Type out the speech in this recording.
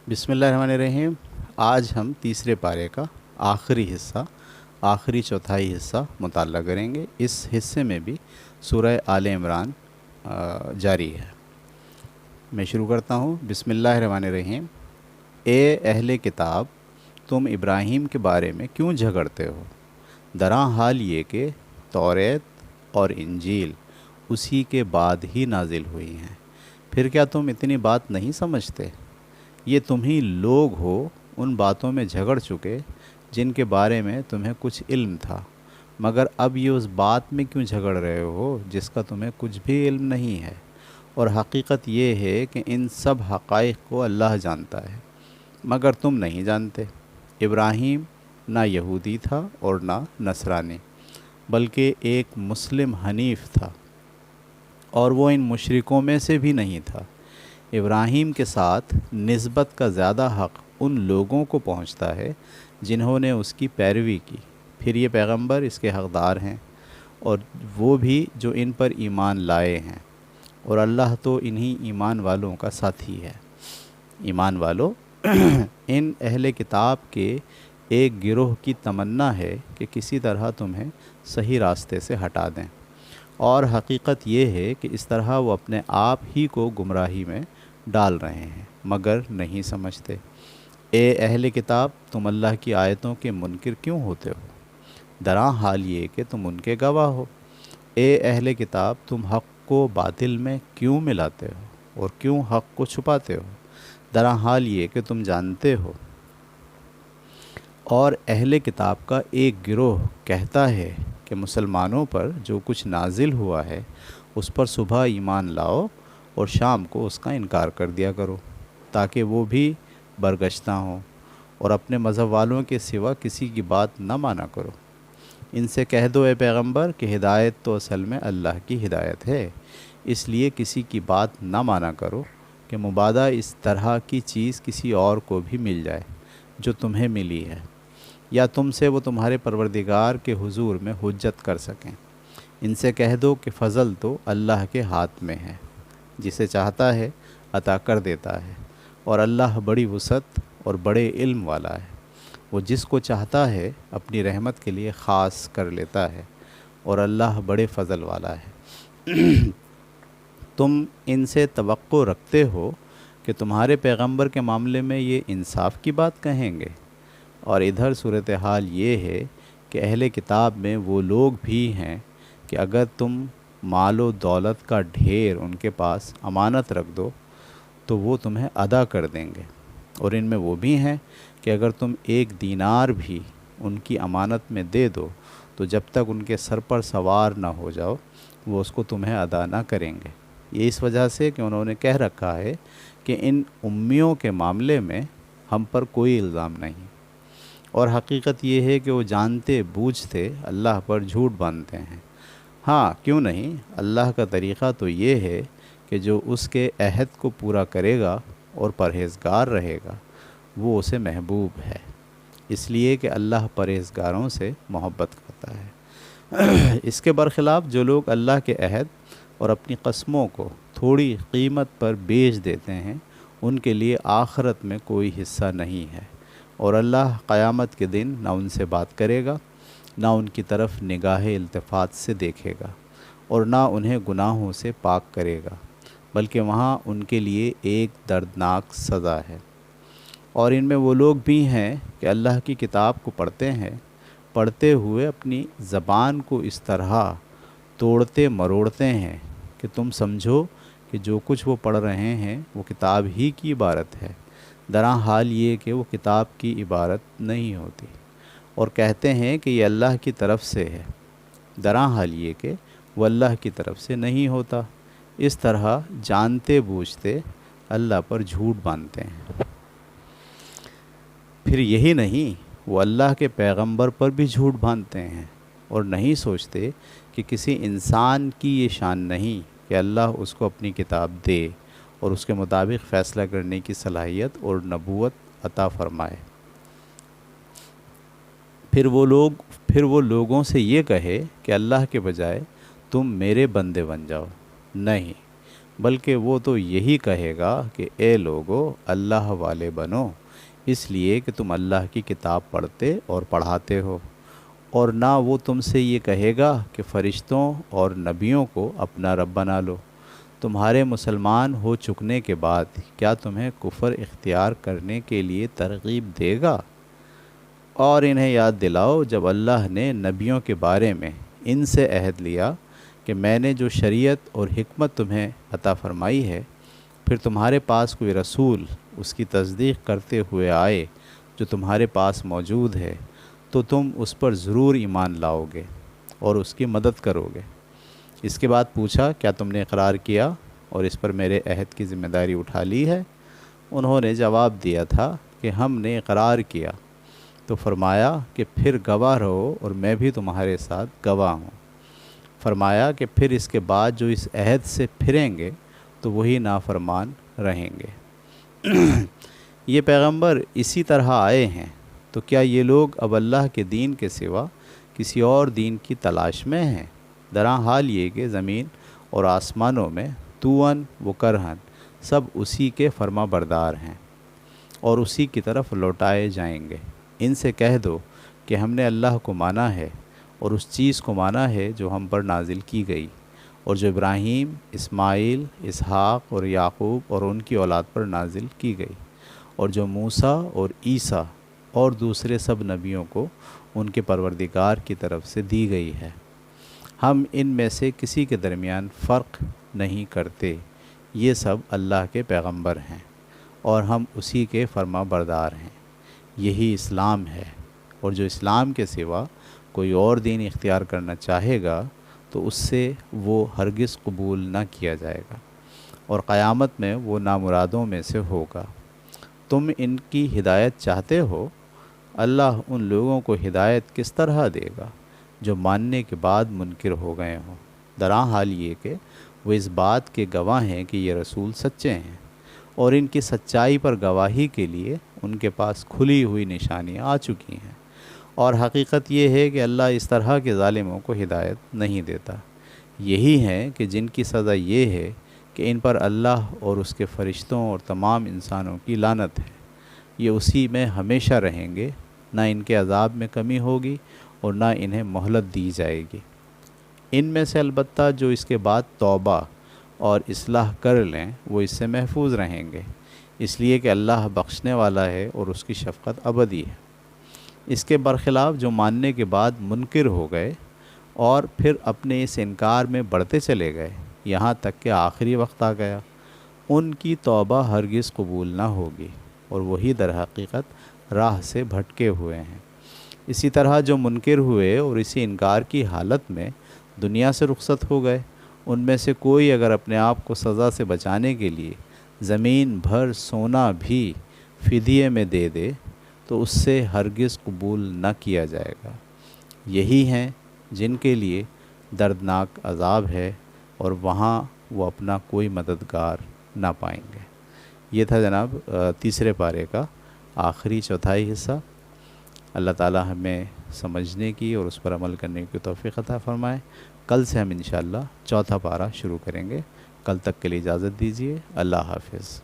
بسم اللہ الرحمن الرحیم۔ آج ہم تیسرے پارے کا آخری چوتھائی حصہ مطالعہ کریں گے۔ اس حصے میں بھی سورہ آل عمران جاری ہے۔ میں شروع کرتا ہوں۔ بسم اللہ الرحمن الرحیم۔ اے اہل کتاب، تم ابراہیم کے بارے میں کیوں جھگڑتے ہو؟ درا حال یہ کہ توریت اور انجیل اسی کے بعد ہی نازل ہوئی ہیں، پھر کیا تم اتنی بات نہیں سمجھتے؟ یہ تم ہی لوگ ہو ان باتوں میں جھگڑ چکے جن کے بارے میں تمہیں کچھ علم تھا، مگر اب یہ اس بات میں کیوں جھگڑ رہے ہو جس کا تمہیں کچھ بھی علم نہیں ہے؟ اور حقیقت یہ ہے کہ ان سب حقائق کو اللہ جانتا ہے، مگر تم نہیں جانتے۔ ابراہیم نہ یہودی تھا اور نہ نصرانی، بلکہ ایک مسلم حنیف تھا، اور وہ ان مشرکوں میں سے بھی نہیں تھا۔ ابراہیم کے ساتھ نسبت کا زیادہ حق ان لوگوں کو پہنچتا ہے جنہوں نے اس کی پیروی کی، پھر یہ پیغمبر اس کے حقدار ہیں، اور وہ بھی جو ان پر ایمان لائے ہیں، اور اللہ تو انہی ایمان والوں کا ساتھی ہے۔ ایمان والو، ان اہل کتاب کے ایک گروہ کی تمنا ہے کہ کسی طرح تمہیں صحیح راستے سے ہٹا دیں، اور حقیقت یہ ہے کہ اس طرح وہ اپنے آپ ہی کو گمراہی میں ڈال رہے ہیں، مگر نہیں سمجھتے۔ اے اہل کتاب، تم اللہ کی آیتوں کے منکر کیوں ہوتے ہو؟ درا حال یہ کہ تم ان کے گواہ ہو۔ اے اہل کتاب، تم حق کو باطل میں کیوں ملاتے ہو اور کیوں حق کو چھپاتے ہو؟ درا حال یہ کہ تم جانتے ہو۔ اور اہل کتاب کا ایک گروہ کہتا ہے کہ مسلمانوں پر جو کچھ نازل ہوا ہے اس پر صبح ایمان لاؤ اور شام کو اس کا انکار کر دیا کرو، تاکہ وہ بھی برگشتہ ہوں، اور اپنے مذہب والوں کے سوا کسی کی بات نہ مانا کرو۔ ان سے کہہ دو اے پیغمبر کہ ہدایت تو اصل میں اللہ کی ہدایت ہے، اس لیے کسی کی بات نہ مانا کرو کہ مبادا اس طرح کی چیز کسی اور کو بھی مل جائے جو تمہیں ملی ہے، یا تم سے وہ تمہارے پروردگار کے حضور میں حجت کر سکیں۔ ان سے کہہ دو کہ فضل تو اللہ کے ہاتھ میں ہے، جسے چاہتا ہے عطا کر دیتا ہے، اور اللہ بڑی وسعت اور بڑے علم والا ہے۔ وہ جس کو چاہتا ہے اپنی رحمت کے لیے خاص کر لیتا ہے، اور اللہ بڑے فضل والا ہے۔ تم ان سے توقع رکھتے ہو کہ تمہارے پیغمبر کے معاملے میں یہ انصاف کی بات کہیں گے، اور ادھر صورتحال یہ ہے کہ اہل کتاب میں وہ لوگ بھی ہیں کہ اگر تم مال و دولت کا ڈھیر ان کے پاس امانت رکھ دو تو وہ تمہیں ادا کر دیں گے، اور ان میں وہ بھی ہیں کہ اگر تم ایک دینار بھی ان کی امانت میں دے دو تو جب تک ان کے سر پر سوار نہ ہو جاؤ وہ اس کو تمہیں ادا نہ کریں گے۔ یہ اس وجہ سے کہ انہوں نے کہہ رکھا ہے کہ ان امیوں کے معاملے میں ہم پر کوئی الزام نہیں، اور حقیقت یہ ہے کہ وہ جانتے بوجھتے اللہ پر جھوٹ باندھتے ہیں۔ ہاں، کیوں نہیں، اللہ کا طریقہ تو یہ ہے کہ جو اس کے عہد کو پورا کرے گا اور پرہیزگار رہے گا وہ اسے محبوب ہے، اس لیے کہ اللہ پرہیزگاروں سے محبت کرتا ہے۔ اس کے برخلاف جو لوگ اللہ کے عہد اور اپنی قسموں کو تھوڑی قیمت پر بیچ دیتے ہیں ان کے لیے آخرت میں کوئی حصہ نہیں ہے، اور اللہ قیامت کے دن نہ ان سے بات کرے گا، نہ ان کی طرف نگاہ التفات سے دیکھے گا، اور نہ انہیں گناہوں سے پاک کرے گا، بلکہ وہاں ان کے لیے ایک دردناک سزا ہے۔ اور ان میں وہ لوگ بھی ہیں کہ اللہ کی کتاب کو پڑھتے ہیں، پڑھتے ہوئے اپنی زبان کو اس طرح توڑتے مروڑتے ہیں کہ تم سمجھو کہ جو کچھ وہ پڑھ رہے ہیں وہ کتاب ہی کی عبارت ہے، درا حال یہ کہ وہ کتاب کی عبارت نہیں ہوتی، اور کہتے ہیں کہ یہ اللہ کی طرف سے ہے، درا حال یہ کہ وہ اللہ کی طرف سے نہیں ہوتا۔ اس طرح جانتے بوجھتے اللہ پر جھوٹ باندھتے ہیں۔ پھر یہی نہیں، وہ اللہ کے پیغمبر پر بھی جھوٹ باندھتے ہیں، اور نہیں سوچتے کہ کسی انسان کی یہ شان نہیں کہ اللہ اس کو اپنی کتاب دے اور اس کے مطابق فیصلہ کرنے کی صلاحیت اور نبوت عطا فرمائے۔ پھر وہ لوگوں سے یہ کہے کہ اللہ کے بجائے تم میرے بندے بن جاؤ۔ نہیں، بلکہ وہ تو یہی کہے گا کہ اے لوگو اللہ والے بنو، اس لیے کہ تم اللہ کی کتاب پڑھتے اور پڑھاتے ہو، اور نہ وہ تم سے یہ کہے گا کہ فرشتوں اور نبیوں کو اپنا رب بنا لو۔ تمہارے مسلمان ہو چکنے کے بعد کیا تمہیں کفر اختیار کرنے کے لیے ترغیب دے گا؟ اور انہیں یاد دلاؤ جب اللہ نے نبیوں کے بارے میں ان سے عہد لیا کہ میں نے جو شریعت اور حکمت تمہیں عطا فرمائی ہے، پھر تمہارے پاس کوئی رسول اس کی تصدیق کرتے ہوئے آئے جو تمہارے پاس موجود ہے، تو تم اس پر ضرور ایمان لاؤ گے اور اس کی مدد کرو گے۔ اس کے بعد پوچھا، کیا تم نے اقرار کیا اور اس پر میرے عہد کی ذمہ داری اٹھا لی ہے؟ انہوں نے جواب دیا تھا کہ ہم نے اقرار کیا۔ تو فرمایا کہ پھر گواہ رہو اور میں بھی تمہارے ساتھ گواہ ہوں۔ فرمایا کہ پھر اس کے بعد جو اس عہد سے پھریں گے تو وہی نافرمان رہیں گے۔ یہ پیغمبر اسی طرح آئے ہیں، تو کیا یہ لوگ اب اللہ کے دین کے سوا کسی اور دین کی تلاش میں ہیں؟ درا حال یہ کہ زمین اور آسمانوں میں توأن و کرہن سب اسی کے فرما بردار ہیں اور اسی کی طرف لوٹائے جائیں گے۔ ان سے کہہ دو کہ ہم نے اللہ کو مانا ہے اور اس چیز کو مانا ہے جو ہم پر نازل کی گئی اور جو ابراہیم، اسماعیل، اسحاق اور یعقوب اور ان کی اولاد پر نازل کی گئی، اور جو موسیٰ اور عیسیٰ اور دوسرے سب نبیوں کو ان کے پروردگار کی طرف سے دی گئی ہے۔ ہم ان میں سے کسی کے درمیان فرق نہیں کرتے، یہ سب اللہ کے پیغمبر ہیں اور ہم اسی کے فرما بردار ہیں۔ یہی اسلام ہے، اور جو اسلام کے سوا کوئی اور دین اختیار کرنا چاہے گا تو اس سے وہ ہرگز قبول نہ کیا جائے گا، اور قیامت میں وہ نامرادوں میں سے ہوگا۔ تم ان کی ہدایت چاہتے ہو؟ اللہ ان لوگوں کو ہدایت کس طرح دے گا جو ماننے کے بعد منکر ہو گئے ہوں؟ درا حال یہ کہ وہ اس بات کے گواہ ہیں کہ یہ رسول سچے ہیں، اور ان کی سچائی پر گواہی کے لیے ان کے پاس کھلی ہوئی نشانیاں آ چکی ہیں، اور حقیقت یہ ہے کہ اللہ اس طرح کے ظالموں کو ہدایت نہیں دیتا۔ یہی ہیں کہ جن کی سزا یہ ہے کہ ان پر اللہ اور اس کے فرشتوں اور تمام انسانوں کی لعنت ہے، یہ اسی میں ہمیشہ رہیں گے، نہ ان کے عذاب میں کمی ہوگی اور نہ انہیں مہلت دی جائے گی۔ ان میں سے البتہ جو اس کے بعد توبہ اور اصلاح کر لیں وہ اس سے محفوظ رہیں گے، اس لیے کہ اللہ بخشنے والا ہے اور اس کی شفقت ابدی ہے۔ اس کے برخلاف جو ماننے کے بعد منکر ہو گئے اور پھر اپنے اس انکار میں بڑھتے چلے گئے یہاں تک کہ آخری وقت آ گیا، ان کی توبہ ہرگز قبول نہ ہوگی، اور وہی در حقیقت راہ سے بھٹکے ہوئے ہیں۔ اسی طرح جو منکر ہوئے اور اسی انکار کی حالت میں دنیا سے رخصت ہو گئے، ان میں سے کوئی اگر اپنے آپ کو سزا سے بچانے کے لیے زمین بھر سونا بھی فدیے میں دے دے تو اس سے ہرگز قبول نہ کیا جائے گا۔ یہی ہیں جن کے لیے دردناک عذاب ہے، اور وہاں وہ اپنا کوئی مددگار نہ پائیں گے۔ یہ تھا جناب تیسرے پارے کا آخری چوتھائی حصہ۔ اللہ تعالی ہمیں سمجھنے کی اور اس پر عمل کرنے کی توفیق عطا فرمائے۔ کل سے ہم انشاءاللہ چوتھا پارہ شروع کریں گے۔ کل تک کے لیے اجازت دیجیے۔ اللہ حافظ۔